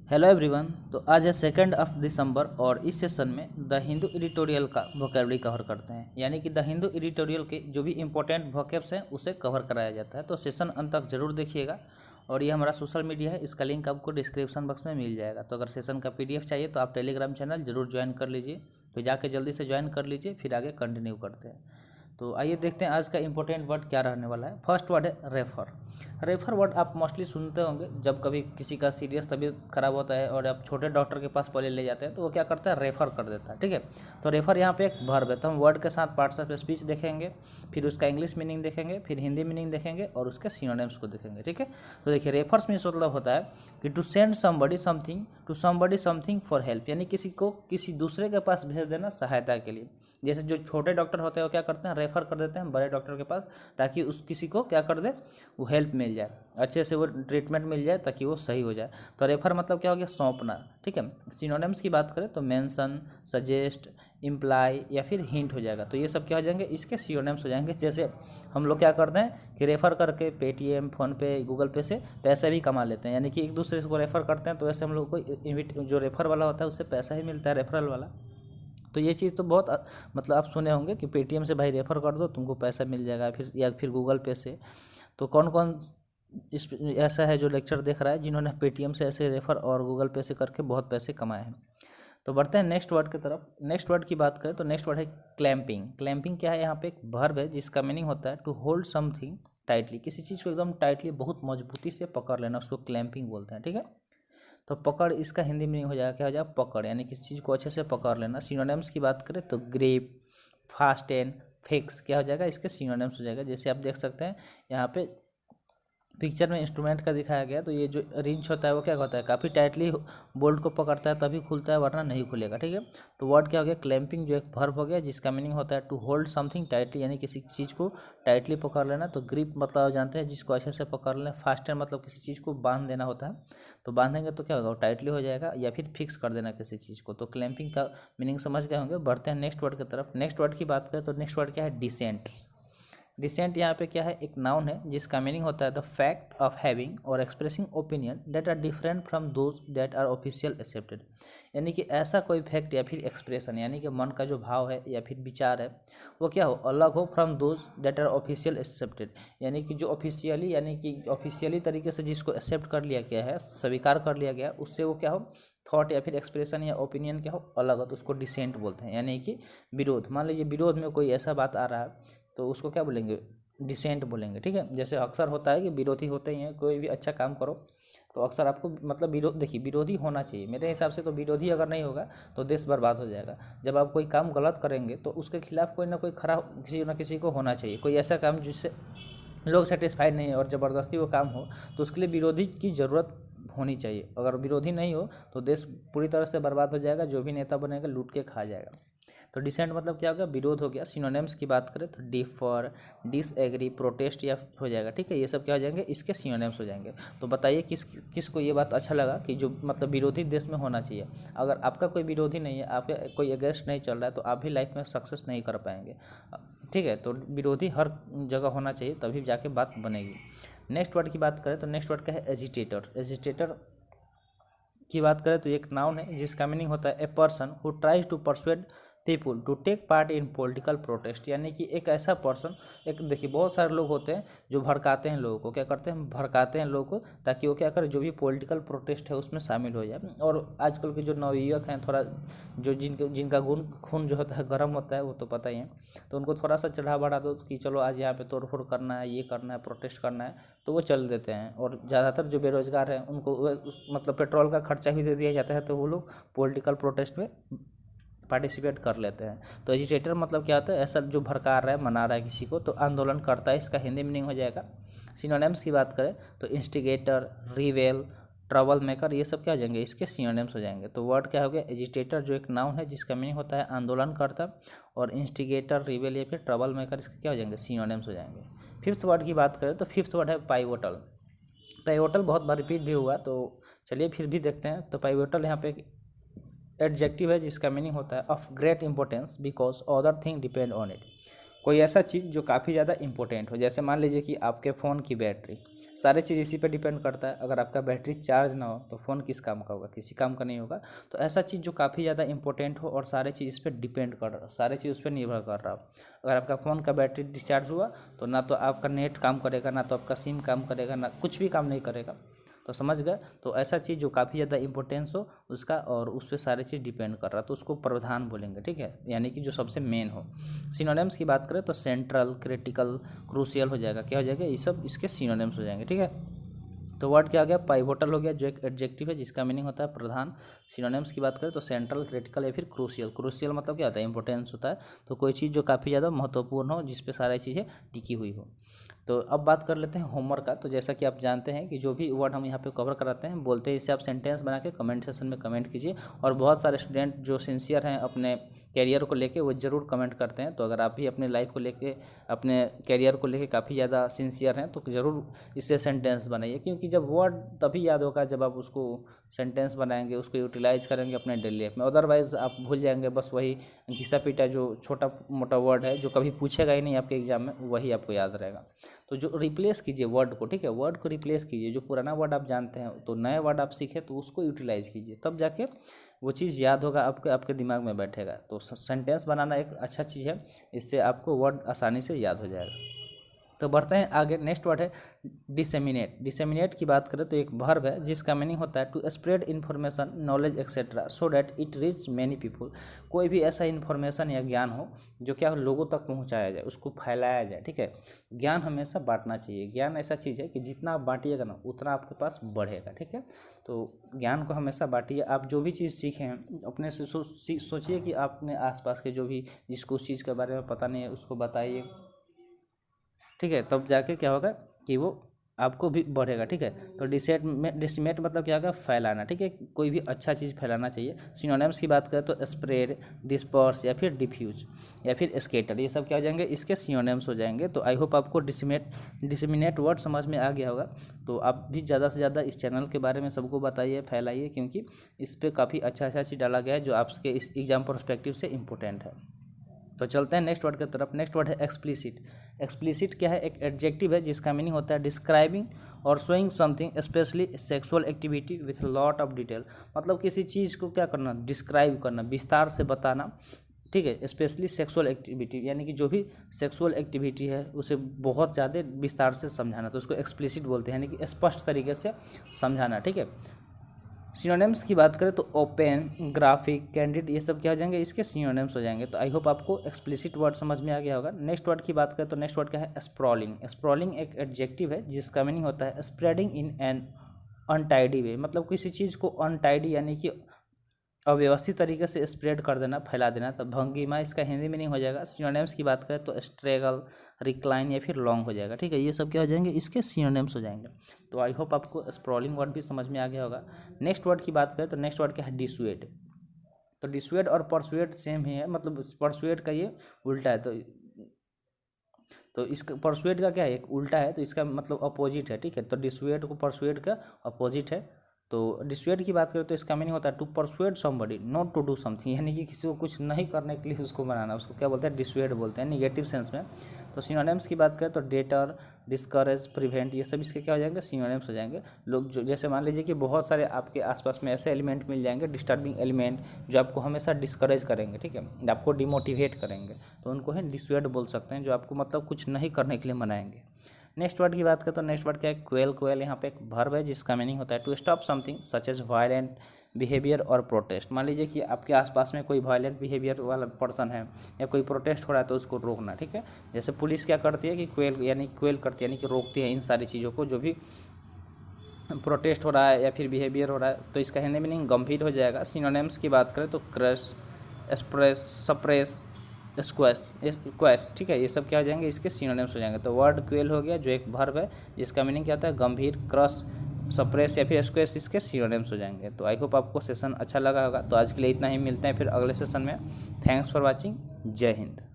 Hello everyone. तो आज है 2 दिसंबर और इस सेशन में द हिंदू एडिटोरियल का वोकेबलरी कवर करते हैं। यानी कि द हिंदू एडिटोरियल के जो भी इंपॉर्टेंट वोकेब्स हैं उसे कवर कराया जाता है। तो सेशन अंत तक जरूर देखिएगा। और ये हमारा सोशल मीडिया है, इसका लिंक आपको डिस्क्रिप्शन बॉक्स में मिल जाएगा। तो अगर सेशन का पीडीएफ चाहिए तो आप टेलीग्राम चैनल जरूर ज्वाइन कर लीजिए। तो जाके जल्दी से ज्वाइन कर लीजिए, फिर आगे कंटिन्यू करते हैं। तो आइए देखते हैं आज का इंपॉर्टेंट वर्ड क्या रहने वाला है। फर्स्ट वर्ड है रेफर। रेफर वर्ड आप मोस्टली सुनते होंगे जब कभी किसी का सीरियस तबीयत खराब होता है और आप छोटे डॉक्टर के पास पहले ले जाते हैं तो वो क्या करता है, रेफर कर देता है। ठीक है, तो रेफर यहाँ पे एक वर्ब है। तो हम वर्ड के साथ पार्ट्स ऑफ स्पीच देखेंगे, फिर उसका इंग्लिश मीनिंग देखेंगे, फिर हिंदी मीनिंग देखेंगे और उसके सिनोनिम्स को देखेंगे। ठीक है, तो देखिए रेफर्स मीन्स मतलब होता है कि to send somebody something to somebody something for help, यानी किसी को किसी दूसरे के पास भेज देना सहायता के लिए। जैसे जो छोटे डॉक्टर होते हैं वो क्या करते हैं, रेफर कर देते हैं बड़े डॉक्टर के पास, ताकि उस किसी को क्या कर दे, वो हेल्प मिल जाए, अच्छे से वो ट्रीटमेंट मिल जाए ताकि वो सही हो जाए। तो रेफर मतलब क्या हो गया, सौंपना। ठीक है, सिनोनिम्स की बात करें तो मेंशन, सजेस्ट, इम्प्लाई या फिर हिंट हो जाएगा। तो ये सब क्या हो जाएंगे, इसके सिनोनिम्स हो जाएंगे। जैसे हम लोग क्या करते हैं कि रेफर करके पेटीएम, फ़ोनपे, गूगल पे से पैसे भी कमा लेते हैं, यानी कि एक दूसरे को रेफर करते हैं। तो ऐसे हम लोग को जो रेफर वाला होता है उससे पैसा ही मिलता है, रेफरल वाला। तो ये चीज़ तो बहुत मतलब आप सुने होंगे कि पेटीएम से भाई रेफ़र कर दो तुमको पैसा मिल जाएगा, फिर या फिर गूगल पे से। तो कौन कौन इस ऐसा है जो लेक्चर देख रहा है जिन्होंने पेटीएम से ऐसे रेफ़र और गूगल पे से करके बहुत पैसे कमाए हैं। तो बढ़ते हैं नेक्स्ट वर्ड की तरफ। नेक्स्ट वर्ड की बात करें तो नेक्स्ट वर्ड है क्लैंपिंग। क्लैंपिंग क्या है, यहाँ पे एक वर्ब है जिसका मीनिंग होता है टू होल्ड समथिंग टाइटली। किसी चीज़ को एकदम टाइटली बहुत मजबूती से पकड़ लेना, उसको क्लैंपिंग बोलते हैं। ठीक है, तो पकड़ इसका हिंदी मीनिंग हो जाएगा, क्या हो जाएगा, पकड़, यानी किसी चीज़ को अच्छे से पकड़ लेना। सिनोनिम्स की बात करें तो ग्रिप, फास्टेन, फिक्स क्या हो जाएगा, इसके सिनोनिम्स हो जाएगा। जैसे आप देख सकते हैं यहाँ पे पिक्चर में इंस्ट्रूमेंट का दिखाया गया, तो ये जो रिंच होता है वो क्या होता है, काफ़ी टाइटली बोल्ट को पकड़ता है तभी खुलता है, वरना नहीं खुलेगा। ठीक है, तो वर्ड क्या हो गया, क्लैंपिंग, जो एक वर्ब हो गया जिसका मीनिंग होता है टू होल्ड समथिंग टाइटली, यानी किसी चीज़ को टाइटली पकड़ लेना। तो ग्रिप मतलब जानते हैं जिसको अच्छे से पकड़ लें। फास्टन मतलब किसी चीज़ को बांध देना होता है, तो बांधेंगे तो क्या होगा, वो टाइटली हो जाएगा, या फिर फिक्स कर देना किसी चीज़ को। तो क्लैंपिंग का मीनिंग समझ गए होंगे। बढ़ते हैं नेक्स्ट वर्ड की तरफ। नेक्स्ट वर्ड की बात करें तो नेक्स्ट वर्ड क्या है, डिसेंट। डिसेंट यहाँ पे क्या है, एक नाउन है जिसका मीनिंग होता है द फैक्ट ऑफ हैविंग और expressing opinion that are different from those that are official accepted, यानी कि ऐसा कोई फैक्ट या फिर एक्सप्रेशन, यानी कि मन का जो भाव है या फिर विचार है वो क्या हो, अलग हो from those that are official accepted, यानी कि जो ऑफिशियली यानी कि ऑफिशियली तरीके से जिसको एक्सेप्ट कर लिया गया है, स्वीकार कर लिया गया, उससे वो क्या हो, थॉट या फिर एक्सप्रेशन या ओपिनियन क्या हो, अलग हो, तो उसको डिसेंट बोलते हैं। यानी कि विरोध, मान लीजिए विरोध में कोई ऐसा बात आ रहा है तो उसको क्या बोलेंगे, डिसेंट बोलेंगे। ठीक है, जैसे अक्सर होता है कि विरोधी होते ही हैं, कोई भी अच्छा काम करो तो अक्सर आपको मतलब विरोध, देखिए विरोधी होना चाहिए मेरे हिसाब से। तो विरोधी अगर नहीं होगा तो देश बर्बाद हो जाएगा। जब आप कोई काम गलत करेंगे तो उसके खिलाफ कोई ना कोई खड़ा किसी न किसी को होना चाहिए, कोई ऐसा काम जिससे लोग सेटिस्फाइड नहीं है और ज़बरदस्ती वो काम हो, तो उसके लिए विरोधी की ज़रूरत होनी चाहिए। अगर विरोधी नहीं हो तो देश पूरी तरह से बर्बाद हो जाएगा, जो भी नेता बनेगा लूट के खा जाएगा। तो डिसेंट मतलब क्या हो गया, विरोध हो गया। सिनोनिम्स की बात करें तो डिफर, डिसएग्री, प्रोटेस्ट या हो जाएगा। ठीक है, ये सब क्या हो जाएंगे, इसके सिनोनिम्स हो जाएंगे। तो बताइए किस को ये बात अच्छा लगा कि जो मतलब विरोधी देश में होना चाहिए। अगर आपका कोई विरोधी नहीं है, आपका कोई अगेंस्ट नहीं चल रहा है, तो आप भी लाइफ में सक्सेस नहीं कर पाएंगे। ठीक है, तो विरोधी हर जगह होना चाहिए, तभी जाके बात बनेगी। नेक्स्ट वर्ड की बात करें तो नेक्स्ट वर्ड क्या है, एजिटेटर। एजिटेटर की बात करें तो एक नाउन है जिसका मीनिंग होता है a person who tries to persuade people to take part in political protest, यानी कि एक ऐसा पर्सन, एक देखिए बहुत सारे लोग होते हैं जो भड़काते हैं लोगों को, क्या करते हैं, भड़काते हैं लोगों को, ताकि वो क्या करें, जो भी पॉलिटिकल प्रोटेस्ट है उसमें शामिल हो जाए। और आजकल के जो नवयुवक हैं, थोड़ा जो जिनका खून जो होता है गर्म होता है, वो तो पता ही है, तो उनको थोड़ा सा चढ़ा बढ़ा दो कि चलो आज यहाँ पे तोड़ फोड़ करना है, ये करना है, प्रोटेस्ट करना है, तो वो चल देते हैं। और ज़्यादातर जो बेरोजगार हैं उनको मतलब पेट्रोल का खर्चा भी दे दिया जाता है, तो वो लोग पॉलिटिकल प्रोटेस्ट में पार्टिसिपेट कर लेते हैं। तो एजिटेटर मतलब क्या होता है, ऐसा जो भड़का रहा है, मना रहा है किसी को, तो आंदोलन करता है, इसका हिंदी मीनिंग हो जाएगा। सिनोनिम्स की बात करें तो इंस्टिगेटर, रिवेल, ट्रबल मेकर, ये सब क्या हो जाएंगे, इसके सिनोनिम्स हो जाएंगे। तो वर्ड क्या हो गया, एजिटेटर, जो एक नाउन है जिसका मीनिंग होता है आंदोलन करता, और इंस्टिगेटर, रिवेल या फिर ट्रबल मेकर, इसके क्या हो जाएंगे, सिनोनिम्स हो जाएंगे। फिफ्थ वर्ड की बात करें तो फिफ्थ वर्ड है पाइवोटल। पाइवोटल बहुत बार रिपीट भी हुआ, तो चलिए फिर भी देखते हैं। तो पाइवोटल यहाँ पे एडजेक्टिव है जिसका मीनिंग होता है of great importance because other thing depend on it. कोई ऐसा चीज़ जो काफ़ी ज़्यादा इंपॉर्टेंट हो, जैसे मान लीजिए कि आपके फ़ोन की बैटरी, सारे चीज़ इसी पे डिपेंड करता है। अगर आपका बैटरी चार्ज ना हो तो फ़ोन किस काम का होगा, किसी काम का नहीं होगा। तो ऐसा चीज़ जो काफ़ी ज़्यादा इंपॉर्टेंट हो और सारे चीज़ इस पर डिपेंड कर रहा हो, सारे चीज़ उस पर निर्भर कर रहा हो। अगर आपका फ़ोन का बैटरी डिस्चार्ज हुआ तो ना तो आपका नेट काम करेगा, ना तो आपका सिम काम करेगा, ना कुछ भी काम नहीं करेगा। तो समझ गए। तो ऐसा चीज़ जो काफ़ी ज़्यादा इंपॉर्टेंस हो उसका, और उस पर सारी चीज़ डिपेंड कर रहा है, तो उसको प्रधान बोलेंगे, ठीक है, यानी कि जो सबसे मेन हो। सिनोनिम्स की बात करें तो सेंट्रल, क्रिटिकल, क्रूशियल हो जाएगा। क्या हो जाएगा, ये सब इसके सिनोनिम्स हो जाएंगे, ठीक है। तो वर्ड क्या आ गया, पाइवोटल हो गया, जो एक एडजेक्टिव है जिसका मीनिंग होता है प्रधान। सिनोनिम्स की बात करें तो सेंट्रल, क्रिटिकल या फिर क्रूशियल। क्रूशियल मतलब क्या होता है, इंपॉर्टेंस होता है। तो कोई चीज़ जो काफ़ी ज़्यादा महत्वपूर्ण हो, जिस पे सारी चीज़ें टिकी हुई हो। तो अब बात कर लेते हैं होमवर्क का। तो जैसा कि आप जानते हैं कि जो भी वर्ड हम यहाँ पे कवर कराते हैं, बोलते हैं, इसे आप सेंटेंस बना के कमेंट सेक्शन में कमेंट कीजिए। और बहुत सारे स्टूडेंट जो सिंसियर हैं अपने कैरियर को लेके, वो ज़रूर कमेंट करते हैं। तो अगर आप भी अपने लाइफ को लेके, अपने कैरियर को लेके काफ़ी ज़्यादा सिंसियर हैं तो ज़रूर इसे सेंटेंस बनाइए, क्योंकि जब वर्ड तभी याद होगा जब आप उसको सेंटेंस बनाएंगे, उसको यूटिलाइज करेंगे अपने डेली लाइफ में। अदरवाइज़ आप भूल जाएंगे, बस वही घिसा पीटा जो छोटा मोटा वर्ड है जो कभी पूछेगा ही नहीं आपके एग्जाम में, वही आपको याद रहेगा। तो जो रिप्लेस कीजिए वर्ड को, ठीक है, वर्ड को रिप्लेस कीजिए। जो पुराना वर्ड आप जानते हैं तो नए वर्ड आप सीखे तो उसको यूटिलाइज कीजिए, तब जाके वो चीज़ याद होगा, आपके दिमाग में बैठेगा। तो सेंटेंस बनाना एक अच्छा चीज़ है, इससे आपको वर्ड आसानी से याद हो जाएगा। तो बढ़ते हैं आगे। नेक्स्ट वर्ड है डिसेमिनेट। डिसेमिनेट की बात करें तो एक वर्ब है जिसका मीनिंग होता है to spread information, knowledge etcetera so that it reach many people. कोई भी ऐसा इन्फॉर्मेशन या ज्ञान हो जो क्या लोगों तक पहुंचाया जाए, उसको फैलाया जाए, ठीक है। ज्ञान हमेशा बांटना चाहिए। ज्ञान ऐसा चीज़ है कि जितना आप बांटिएगा ना उतना आपके पास बढ़ेगा, ठीक है। तो ज्ञान को हमेशा बांटिए। आप जो भी चीज़ सीखे हैं अपने से सोचिए कि आपने आसपास के जो भी, जिसको उस चीज़ के बारे में पता नहीं है, उसको बताइए, ठीक है। तब जाके क्या होगा कि वो आपको भी बढ़ेगा, ठीक है। तो डिसिमेट मतलब क्या होगा, फैलाना, ठीक है। कोई भी अच्छा चीज़ फैलाना चाहिए। सिनोनिम्स की बात करें तो स्प्रेड, डिस्पर्स या फिर डिफ्यूज या फिर स्केटर, ये सब क्या हो जाएंगे, इसके सिनोनिम्स हो जाएंगे। तो आई होप आपको डिसिमिनेट वर्ड समझ में आ गया होगा। तो आप भी ज़्यादा से ज़्यादा इस चैनल के बारे में सबको बताइए, फैलाइए, क्योंकि इस पर काफ़ी अच्छा चीज़ डाला गया है जो आपके इस एग्जाम पर्सपेक्टिव से इम्पोर्टेंट है। तो चलते हैं नेक्स्ट वर्ड की तरफ। नेक्स्ट वर्ड है एक्सप्लिसिट। एक्सप्लिसिट क्या है, एक एडजेक्टिव है जिसका मीनिंग होता है डिस्क्राइबिंग और showing something specially sexual activity with lot of detail. मतलब किसी चीज़ को क्या करना, डिस्क्राइब करना, विस्तार से बताना, ठीक है। स्पेशली सेक्सुअल एक्टिविटी, यानी कि जो भी सेक्सुअल एक्टिविटी है उसे बहुत ज़्यादा विस्तार से समझाना, तो उसको एक्सप्लिसिट बोलते हैं, यानी कि स्पष्ट तरीके से समझाना, ठीक है। सिनोनिम्स की बात करें तो ओपन, ग्राफिक, कैंडिड, ये सब क्या हो जाएंगे, इसके सिनोनिम्स हो जाएंगे। तो आई होप आपको एक्सप्लिसिट वर्ड समझ में आ गया होगा। नेक्स्ट वर्ड की बात करें तो नेक्स्ट वर्ड क्या है, स्प्रॉलिंग। स्प्रॉलिंग एक एडजेक्टिव है जिसका मीनिंग होता है स्प्रेडिंग इन एन अनटाइडी वे। मतलब किसी चीज़ को अनटाइडी यानी कि अव्यवस्थित तरीके से स्प्रेड कर देना, फैला देना। तो भंगिमा इसका हिंदी मीनिंग हो जाएगा। सिनोनिम्स की बात करें तो स्ट्रेगल, रिक्लाइन या फिर लॉन्ग हो जाएगा, ठीक है। ये सब क्या हो जाएंगे, इसके सिनोनिम्स हो जाएंगे। तो आई होप आपको स्प्रॉलिंग वर्ड भी समझ में आ गया होगा। नेक्स्ट वर्ड की बात करें तो नेक्स्ट वर्ड क्या है, डिसुएड। तो डिसुएड और परसुएड सेम ही है, मतलब परसुएड का ये उल्टा है। तो इसका परसुएड का क्या है, एक उल्टा है, तो इसका मतलब अपोजिट है, ठीक है। तो डिसुएड को परसुएड का अपोजिट है। तो डिसुएड की बात करें तो इसका मीनिंग होता है to persuade somebody not to do something, यानी कि किसी को कुछ नहीं करने के लिए उसको बनाना, उसको क्या बोलते हैं, डिसुएड बोलते हैं, निगेटिव सेंस में। तो सिनोनिम्स की बात करें तो डेटर, डिस्करेज, प्रिवेंट, ये सब इसके क्या हो जाएंगे, सिनोनिम्स हो जाएंगे। लोग जो, जैसे मान लीजिए कि बहुत सारे आपके आसपास में ऐसे एलिमेंट मिल जाएंगे, डिस्टर्बिंग एलिमेंट, जो आपको हमेशा डिस्करेज करेंगे, ठीक है, आपको डिमोटिवेट करेंगे, तो उनको ही डिसुएड बोल सकते हैं, जो आपको मतलब कुछ नहीं करने के लिए मनाएंगे। नेक्स्ट वर्ड की बात करें तो नेक्स्ट वर्ड क्या है, क्वेल। क्वेल यहाँ पे एक वर्ब है जिसका मीनिंग होता है to stop something such as violent behaviour और प्रोटेस्ट। मान लीजिए कि आपके आसपास में कोई वायलेंट बिहेवियर वाला पर्सन है या कोई प्रोटेस्ट हो रहा है तो उसको रोकना, ठीक है। जैसे पुलिस क्या करती है कि क्वेल करती है, यानी कि रोकती है इन सारी चीज़ों को, जो भी प्रोटेस्ट हो रहा है या फिर बिहेवियर हो रहा है। तो इसका हिंदी मीनिंग गंभीर हो जाएगा। सिनोनिम्स की बात करें तो क्रश, एक्सप्रेस, सप्रेस, स्क्वैश, ठीक है, ये सब क्या हो जाएंगे, इसके सिनोनिम्स हो जाएंगे। तो वर्ड क्वेल हो गया जो एक वर्ब है जिसका मीनिंग क्या होता है, गंभीर, क्रश, सप्रेस या फिर स्क्वैश, इसके सिनोनिम्स हो जाएंगे। तो आई होप आपको सेशन अच्छा लगा होगा। तो आज के लिए इतना ही, मिलते हैं फिर अगले सेशन में। Thanks for watching. जय हिंद।